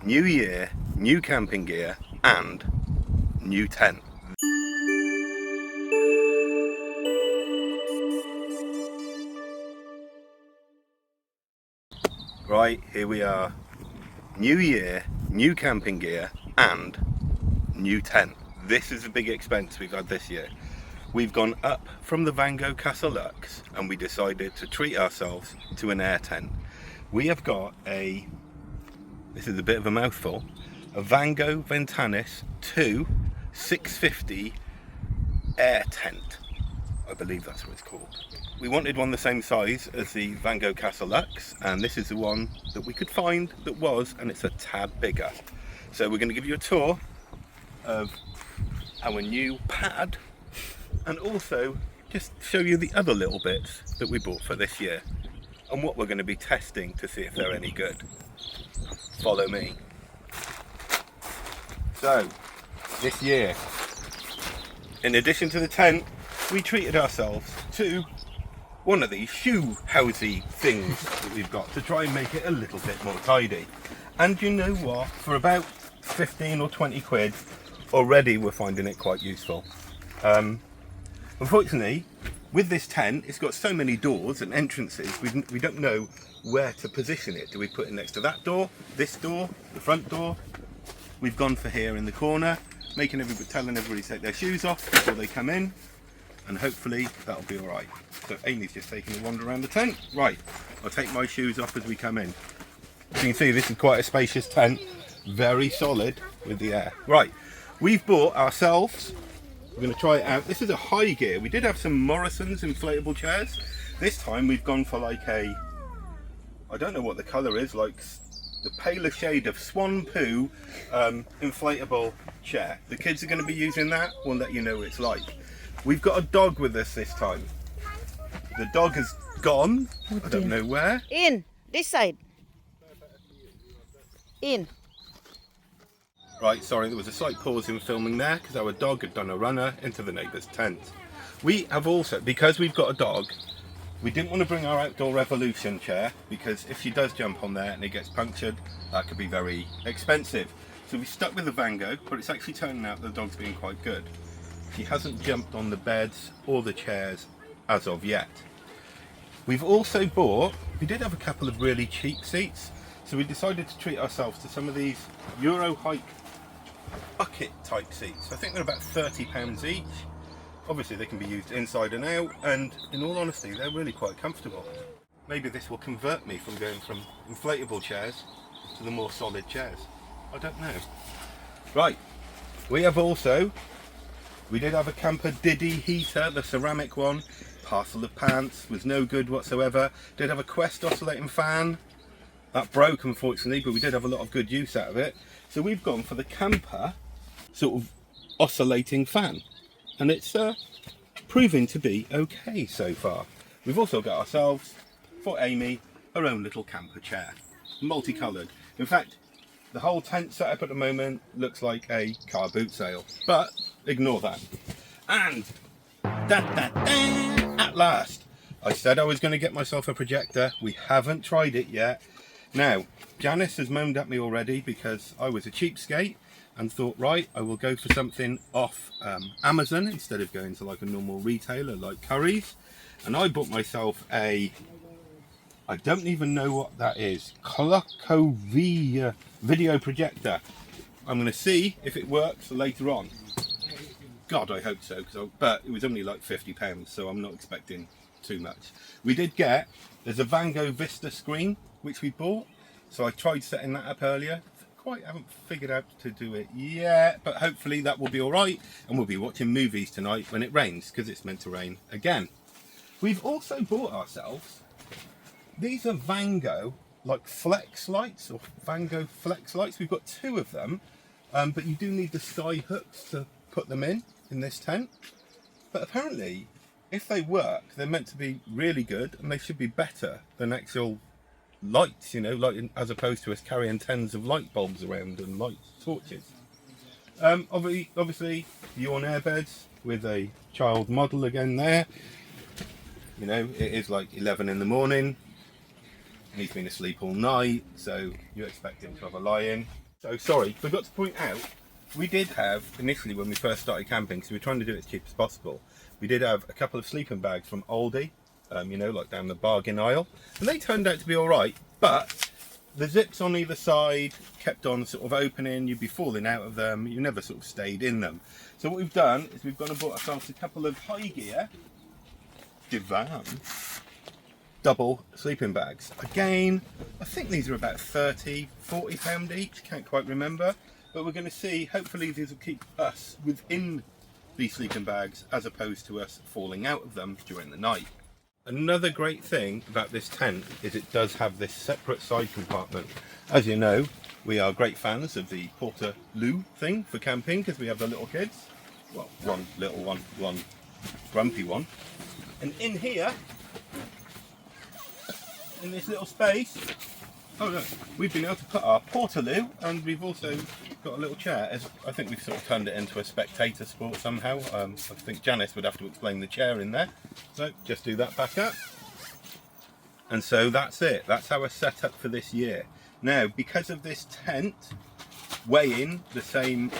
New year, new camping gear and new tent. Right, here we are. New year, new camping gear and new tent. This is a big expense we've had this year. We've gone up from the Vango Casa Lux and we decided to treat ourselves to an air tent. We have got this is a bit of a mouthful, a Vango Ventanas II 650 Air tent. I believe that's what it's called. We wanted one the same size as the Vango Casa Lux, and this is the one that we could find that was, and it's a tad bigger. So we're going to give you a tour of our new pad and also just show you the other little bits that we bought for this year and what we're going to be testing to see if they're any good. Follow me. So this year, in addition to the tent, we treated ourselves to one of these shoe housey things that we've got to try and make it a little bit more tidy. And you know what, for about 15 or 20 quid already we're finding it quite useful. Unfortunately, with this tent, it's got so many doors and entrances, we don't know where to position it. Do we put it next to that door, this door, the front door? We've gone for here in the corner, telling everybody to take their shoes off before they come in, and hopefully that'll be all right. So Amy's just taking a wander around the tent. Right, I'll take my shoes off as we come in. As you can see, this is quite a spacious tent, very solid with the air. Right, we've bought ourselves, we're going to try it out. This is a high gear. We did have some Morrison's inflatable chairs. This time we've gone for like I don't know what the colour is, like the paler shade of swan poo inflatable chair. The kids are going to be using that. We'll let you know what it's like. We've got a dog with us this time. The dog has gone. I don't know where. In this side. In. Right, sorry, there was a slight pause in filming there because our dog had done a runner into the neighbour's tent. We have also, because we've got a dog, we didn't want to bring our Outdoor Revolution chair because if she does jump on there and it gets punctured, that could be very expensive. So we stuck with the Vango, but it's actually turning out the dog's been quite good. She hasn't jumped on the beds or the chairs as of yet. We've also bought, we did have a couple of really cheap seats, so we decided to treat ourselves to some of these Euro hike bucket type seats. I think they're about £30 each. Obviously they can be used inside and out, and in all honesty they're really quite comfortable. Maybe this will convert me from going from inflatable chairs to the more solid chairs. I don't know. Right, we did have a Camper Diddy heater, the ceramic one. Parcel of pants, was no good whatsoever. Did have a Quest oscillating fan. That broke unfortunately, but we did have a lot of good use out of it. So we've gone for the Camper sort of oscillating fan. And it's proving to be okay so far. We've also got ourselves, for Amy, her own little camper chair. Multicoloured. In fact, the whole tent setup at the moment looks like a car boot sale. But ignore that. And at last, I said I was going to get myself a projector. We haven't tried it yet. Now, Janice has moaned at me already because I was a cheapskate and thought, right, I will go for something off Amazon instead of going to like a normal retailer like Curry's. And I bought myself I don't even know what that is, Coloco video projector. I'm going to see if it works later on. God, I hope so, but it was only like £50, so I'm not expecting too much. We did get, there's a Vango Vista screen, which we bought, so I tried setting that up earlier. Quite haven't figured out to do it yet, but hopefully that will be all right, and we'll be watching movies tonight when it rains, because it's meant to rain again. We've also bought ourselves, these are Vango, like flex lights, or Vango flex lights. We've got two of them, but you do need the sky hooks to put them in this tent. But apparently, if they work, they're meant to be really good, and they should be better than actual lights, you know, like as opposed to us carrying tens of light bulbs around and light torches. Obviously, Yawn airbeds with a child model again there. You know, it is like 11 in the morning. He's been asleep all night, so you expect him to have a lie-in. So sorry, forgot to point out, we did have, initially when we first started camping, because we were trying to do it as cheap as possible, we did have a couple of sleeping bags from Aldi, you know, like down the bargain aisle, and they turned out to be alright, but the zips on either side kept on sort of opening, you'd be falling out of them, you never sort of stayed in them. So what we've done is we've gone and bought ourselves a couple of high gear divan double sleeping bags. Again, I think these are about 30, 40 pound each, can't quite remember, but we're going to see, hopefully these will keep us within these sleeping bags as opposed to us falling out of them during the night. Another great thing about this tent is it does have this separate side compartment. As you know, we are great fans of the portaloo thing for camping because we have the little kids. Well, one little one, one grumpy one. And in here, in this little space, oh look, we've been able to put our portaloo, and we've also got a little chair. As I think we've sort of turned it into a spectator sport somehow. I think Janice would have to explain the chair in there. So just do that back up. And so that's it. That's our setup for this year. Now, because of this tent weighing the same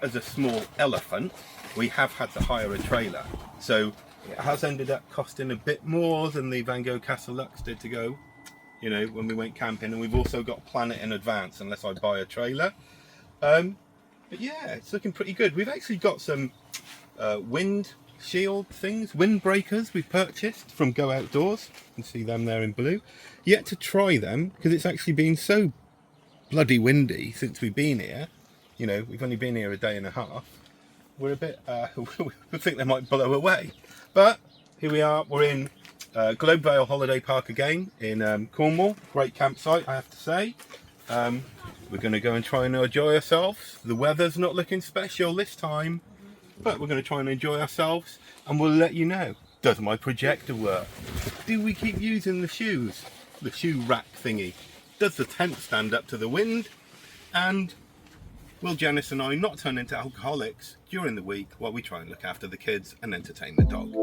as a small elephant, we have had to hire a trailer. So it has ended up costing a bit more than the Vango Casa Lux did to go, you know, when we went camping, and we've also got to plan it in advance unless I buy a trailer. But yeah, it's looking pretty good. We've actually got some wind shield things, windbreakers we purchased from Go Outdoors. You can see them there in blue. Yet to try them because it's actually been so bloody windy since we've been here. You know, we've only been here a day and a half. We're a bit, we think they might blow away. But here we are, we're in Globe Vale Holiday Park again in Cornwall. Great campsite, I have to say. We're going to go and try and enjoy ourselves. The weather's not looking special this time, but we're going to try and enjoy ourselves, and we'll let you know. Does my projector work? Do we keep using the shoes? The shoe rack thingy? Does the tent stand up to the wind? And will Janice and I not turn into alcoholics during the week while we try and look after the kids and entertain the dog?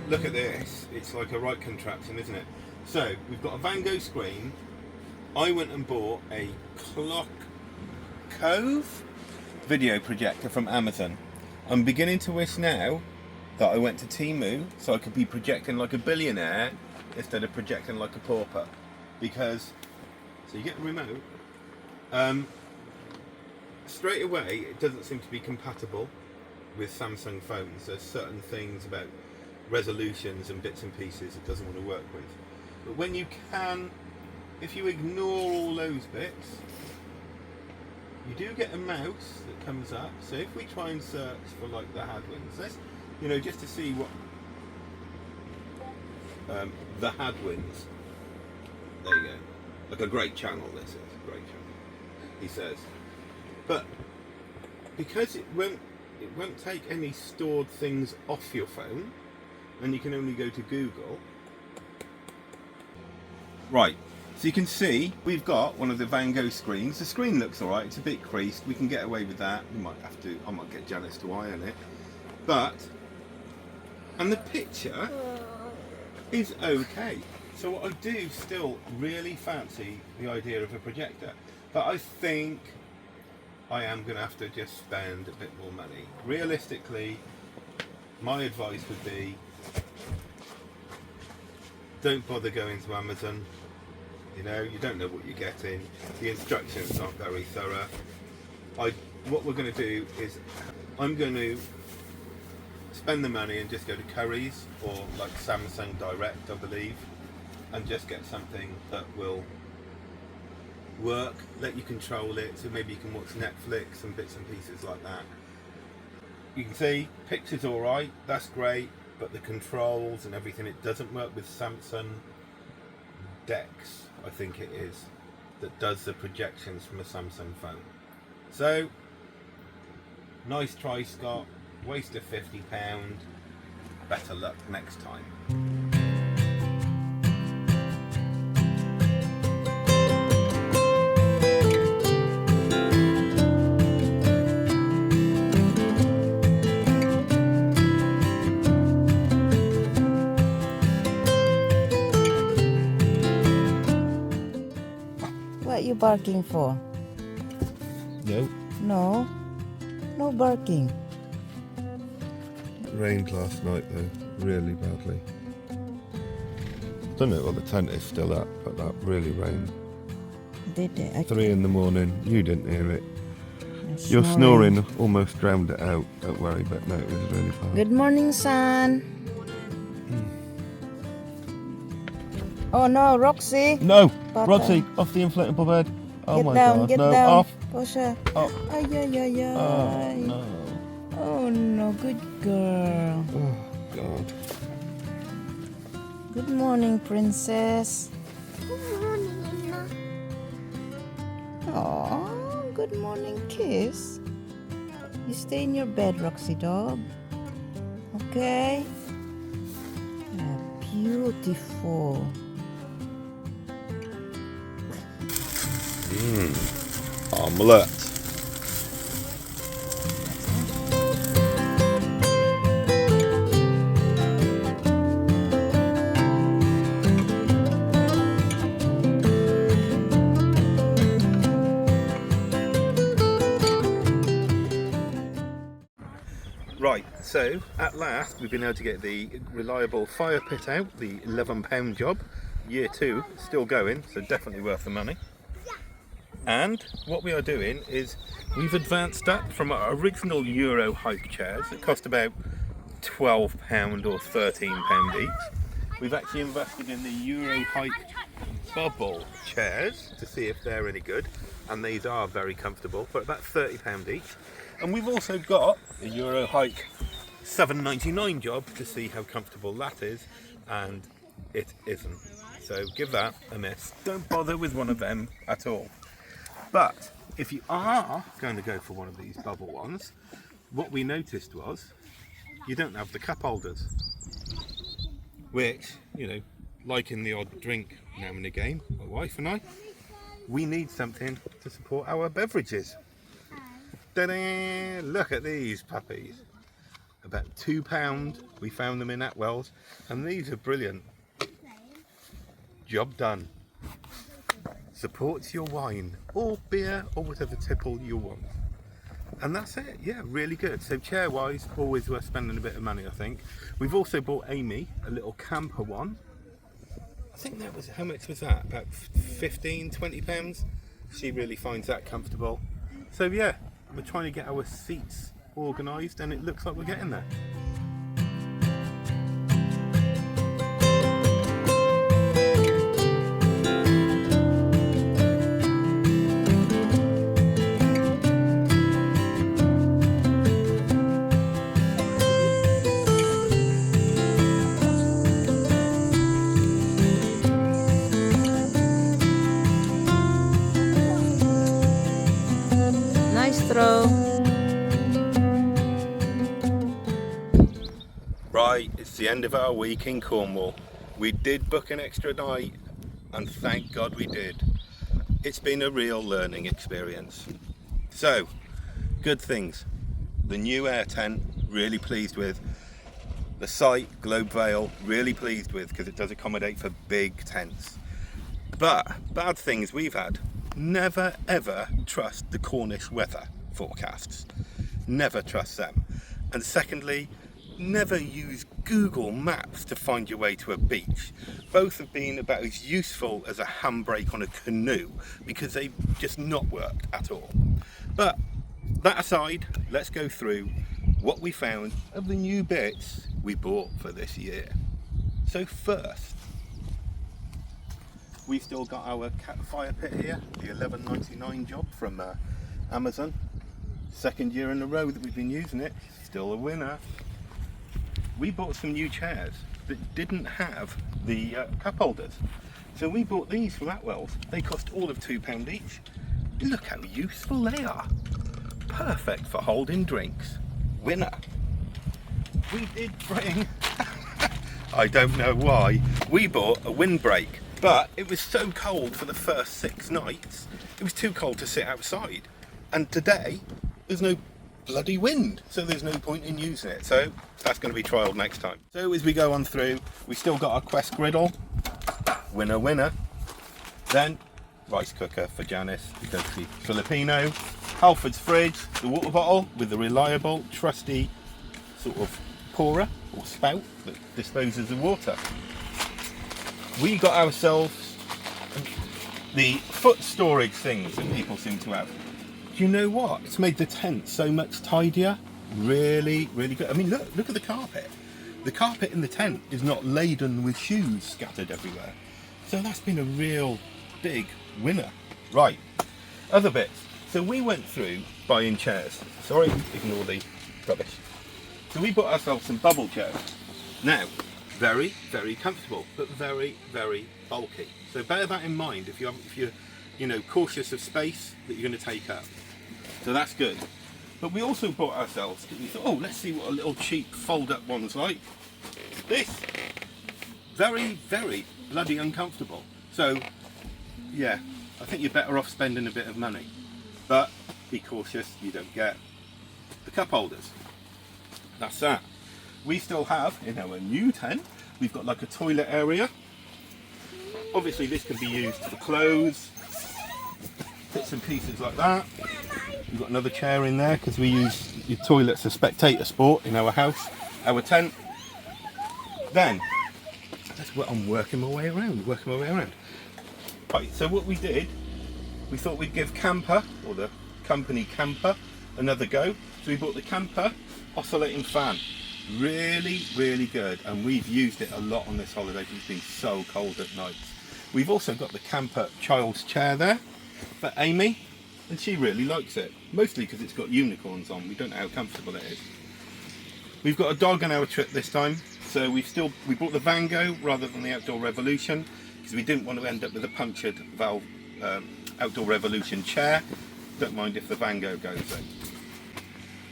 Look at this, it's like a right contraption, isn't it? So we've got a Vango screen, I went and bought a Clock Cove video projector from Amazon. I'm beginning to wish now that I went to Temu so I could be projecting like a billionaire instead of projecting like a pauper. Because, so you get a remote, straight away it doesn't seem to be compatible with Samsung phones. There's certain things about resolutions and bits and pieces it doesn't want to work with. But when you can, if you ignore all those bits, you do get a mouse that comes up. So if we try and search for like the Hadwins, let's, you know, just to see what the Hadwins. There you go. Like a great channel. This is a great channel. He says, but because it won't take any stored things off your phone, and you can only go to Google. Right. So you can see we've got one of the Vango screens. The screen looks alright, it's a bit creased, we can get away with that. We might have to, I might get Janice to iron it. But, and the picture is okay. So I do still really fancy the idea of a projector. But I think I am going to have to just spend a bit more money. Realistically, my advice would be, don't bother going to Amazon. You know, you don't know what you're getting. The instructions aren't very thorough. What we're going to do is, I'm going to spend the money and just go to Curry's or like Samsung Direct, I believe, and just get something that will work, let you control it, so maybe you can watch Netflix and bits and pieces like that. You can see, picture's alright, that's great, but the controls and everything, it doesn't work with Samsung Dex, I think it is, that does the projections from a Samsung phone. So, nice try, Scott, waste of £50, better luck next time. What are you barking for? No. No. No barking. It rained last night though, really badly. Don't know what the tent is still at, but that really rained. Did it? 3 in the morning, you didn't hear it. It's Your snoring almost drowned it out, don't worry, but no, it was really bad. Good morning, son. Oh no, Roxy. No! Papa. Roxy, off the inflatable bed. Oh Get my down, god, get no, down. off. Push her. Oh. Ay, ay, ay, ay. Oh, no. Oh no, good girl. Oh, God. Good morning, princess. Good morning, Emma. Oh, good morning, kiss. You stay in your bed, Roxy dog. Okay? Beautiful. Omelette. Right, so at last we've been able to get the reliable fire pit out, the £11 job. Year 2, still going, so definitely worth the money. And what we are doing is we've advanced up from our original Euro hike chairs that cost about £12 or £13 each. We've actually invested in the Euro hike bubble chairs to see if they're any good, and these are very comfortable, but that's £30 each. And we've also got a Euro hike £7.99 job to see how comfortable that is, and it isn't. So give that a miss. Don't bother with one of them at all. But if you are going to go for one of these bubble ones, what we noticed was you don't have the cup holders, which, you know, like in the odd drink now and again, my wife and I, we need something to support our beverages. Ta-da! Look at these puppies. About £2. We found them in Atwell's, and these are brilliant. Job done. supports your wine or beer or whatever tipple you want. And that's it, yeah, really good. So chair wise, always worth spending a bit of money, I think. We've also bought Amy a little camper one. I think that was, how much was that? About 15, 20 pounds. She really finds that comfortable. So yeah, we're trying to get our seats organised and it looks like we're getting there. Nice throw. Right, it's the end of our week in Cornwall. We did book an extra night and thank God we did. It's been a real learning experience. So, good things. The new air tent, really pleased with. The site, Globe Vale, really pleased with because it does accommodate for big tents. But bad things we've had. Never ever trust the Cornish weather forecasts. Never trust them. And secondly, never use Google Maps to find your way to a beach. Both have been about as useful as a handbrake on a canoe because they've just not worked at all. But that aside, let's go through what we found of the new bits we bought for this year. So first, we've still got our cat fire pit here, the $11.99 job from Amazon. Second year in a row that we've been using it, still a winner. We bought some new chairs that didn't have the cup holders. So we bought these from Atwell's. They cost all of £2 each. Look how useful they are. Perfect for holding drinks. Winner. We did bring, I don't know why, we bought a windbreak. But it was so cold for the first 6 nights, it was too cold to sit outside. And today, there's no bloody wind, so there's no point in using it. So that's going to be trialled next time. So as we go on through, we still got our Quest griddle, winner winner. Then rice cooker for Janice because she's Filipino. Halford's fridge, the water bottle with the reliable, trusty sort of pourer or spout that disposes of water. We got ourselves the foot storage things that people seem to have. Do you know what? It's made the tent so much tidier. Really, really good. I mean, look at the carpet. The carpet in the tent is not laden with shoes scattered everywhere. So that's been a real big winner. Right, other bits. So we went through buying chairs. Sorry, ignore the rubbish. So we bought ourselves some bubble chairs. Now, very, very comfortable, but very, very bulky. So bear that in mind if you're cautious of space that you're going to take up. So that's good. But we also bought ourselves, we thought, oh, let's see what a little cheap fold-up one's like. This, very, very bloody uncomfortable. So, yeah, I think you're better off spending a bit of money. But be cautious you don't get the cup holders. That's that. We still have, in our new tent, we've got like a toilet area. Obviously this can be used for clothes, bits and pieces like that. We've got another chair in there because we use the toilets as spectator sport in our house, our tent. Then, that's what I'm working my way around. Right, so what we did, we thought we'd give Camper, or the company Camper, another go. So we bought the Camper oscillating fan. Really, really good, and we've used it a lot on this holiday because it's been so cold at nights. We've also got the Camper child's chair there for Amy, and she really likes it, mostly because it's got unicorns on. We don't know how comfortable it is. We've got a dog on our trip this time, so we bought the Vango rather than the Outdoor Revolution because we didn't want to end up with a punctured valve Outdoor Revolution chair. Don't mind if the Vango goes in.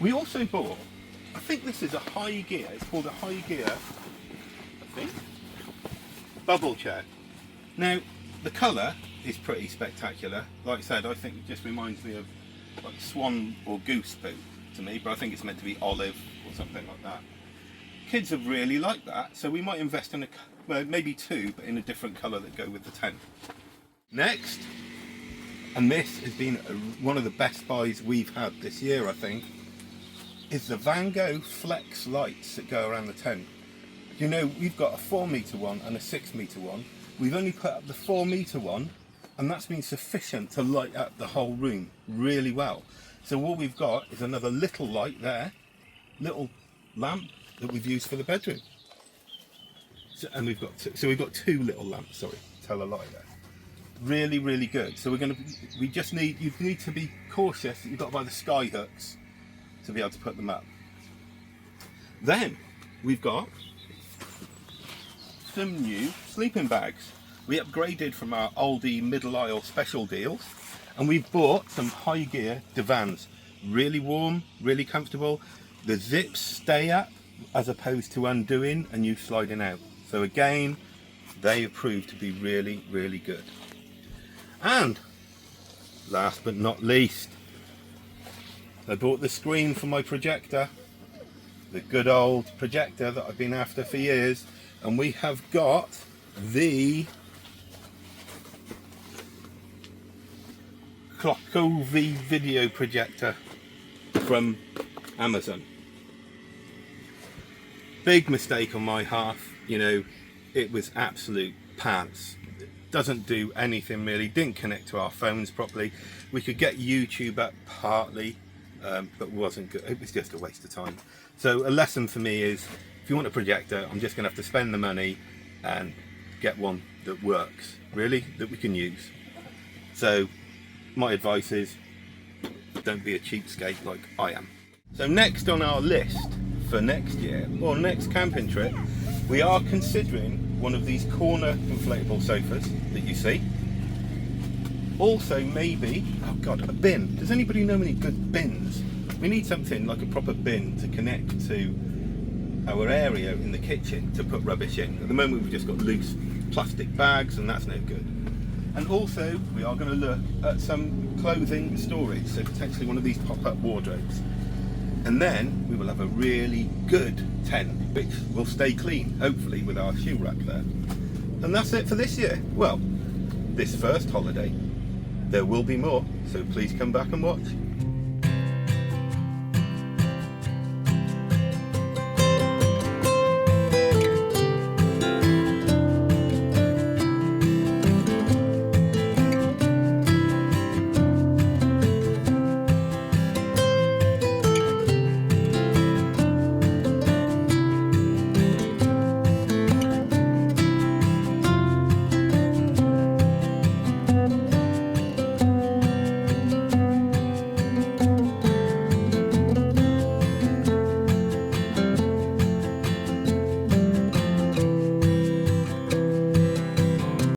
We also bought, I think this is a high gear, it's called a high gear, I think, bubble chair. Now, the colour is pretty spectacular. Like I said, I think it just reminds me of like swan or goose poo to me, but I think it's meant to be olive or something like that. Kids have really liked that, so we might invest in maybe 2, but in a different colour that go with the tent. Next, and this has been one of the best buys we've had this year, I think, is the Vango Flex lights that go around the tent. You know, we've got a 4-metre one and a 6-metre one. We've only put up the 4-metre one, and that's been sufficient to light up the whole room really well. So all we've got is another little light there, little lamp that we've used for the bedroom. So, and we've got two little lamps. Sorry, tell a lie there. Really, really good. So you need to be cautious that you've got to buy the sky hooks to be able to put them up. Then we've got some new sleeping bags. We upgraded from our oldie middle aisle special deals, and we've bought some high gear divans. Really warm, really comfortable. The zips stay up as opposed to undoing and you sliding out. So again, they have proved to be really, really good. And last but not least, I bought the screen for my projector, the good old projector that I've been after for years, and we have got the Clockovi video projector from Amazon. Big mistake on my half, you know, it was absolute pants. It doesn't do anything really, didn't connect to our phones properly. We could get YouTube up partly, but wasn't good. It was just a waste of time. So a lesson for me is, if you want a projector, I'm just gonna have to spend the money and get one that works, really, that we can use. So my advice is, don't be a cheapskate like I am. So next on our list for next year, or next camping trip, we are considering one of these corner inflatable sofas that you see. Also maybe, oh God, a bin. Does anybody know any good bins? We need something like a proper bin to connect to our area in the kitchen to put rubbish in. At the moment we've just got loose plastic bags and that's no good. And also we are going to look at some clothing storage, so potentially one of these pop-up wardrobes. And then we will have a really good tent which will stay clean, hopefully, with our shoe rack there. And that's it for this year. Well, this first holiday. There will be more, so please come back and watch.